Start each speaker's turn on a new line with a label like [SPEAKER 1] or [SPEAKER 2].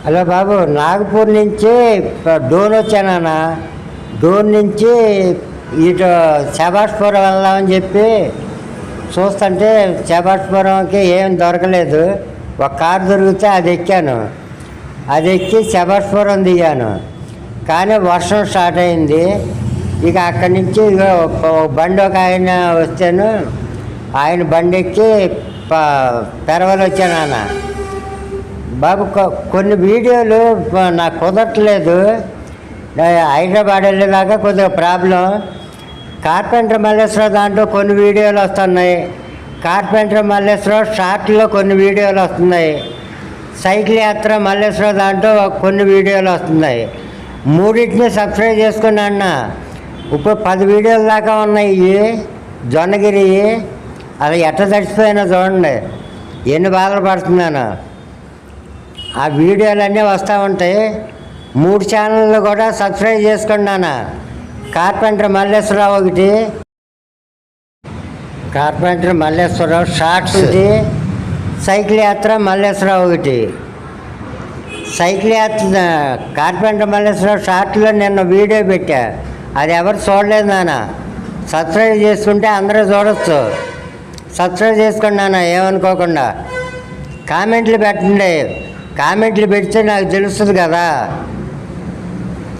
[SPEAKER 1] Hello బాబు, నాగపూర్ నుంచి డోన్ వచ్చానన్నా. డోన్ నుంచి ఇటు శభాష్పురం వెళ్దామని చెప్పి చూస్తుంటే శభాష్పురంకి ఏం దొరకలేదు. ఒక కారు దొరికితే అది ఎక్కాను. అది ఎక్కి శభాష్పురం దిగాను. కానీ వర్షం స్టార్ట్ అయింది. ఇక అక్కడి నుంచి బండి ఒక ఆయన వస్తాను, ఆయన బండి ఎక్కి పెరవలు వచ్చాను. అన్న బాబు, కొన్ని వీడియోలు నాకు కుదరట్లేదు. హైదరాబాద్ వెళ్ళేదాకా కొద్దిగా ప్రాబ్లం. కార్పెంటర్ మల్లేశ్వరరావు దాంట్లో కొన్ని వీడియోలు వస్తున్నాయి. కార్పెంటర్ మల్లేశ్వరరావు షార్ట్లో కొన్ని వీడియోలు వస్తున్నాయి. సైకిల్ యాత్ర మల్లేశ్వరరావు దాంట్లో కొన్ని వీడియోలు వస్తున్నాయి. మూడింటిని సబ్స్క్రైబ్ చేసుకున్నా అన్న. ఇప్పుడు 10 వీడియోల దాకా ఉన్నాయి. జొన్నగిరి అది ఎట్ట తడిచిపోయినా చూడండి, ఎన్ని బాధలు పడుతున్నాను. ఆ వీడియోలన్నీ వస్తూ ఉంటాయి. 3 ఛానళ్ళు కూడా సబ్స్క్రైబ్ చేసుకున్నాను. కార్పెంటర్ మల్లేశ్వరరావు ఒకటి, కార్పెంటర్ మల్లేశ్వరరావు షార్ట్స్ ఒకటి, సైకిల్ యాత్ర మల్లేశ్వరరావు ఒకటి. సైకిల్ యాత్ర కార్పెంటర్ మల్లేశ్వరరావు షార్ట్లో నిన్న వీడియో పెట్టా. అది ఎవరు చూడలేదు నాన్న. సబ్స్క్రైబ్ చేసుకుంటే అందరూ చూడొచ్చు. సబ్స్క్రైబ్ చేసుకోండి నాన్న, ఏమనుకోకుండా. కామెంట్లు పెట్టండి. కామెంట్లు పెడితే నాకు తెలుస్తుంది కదా.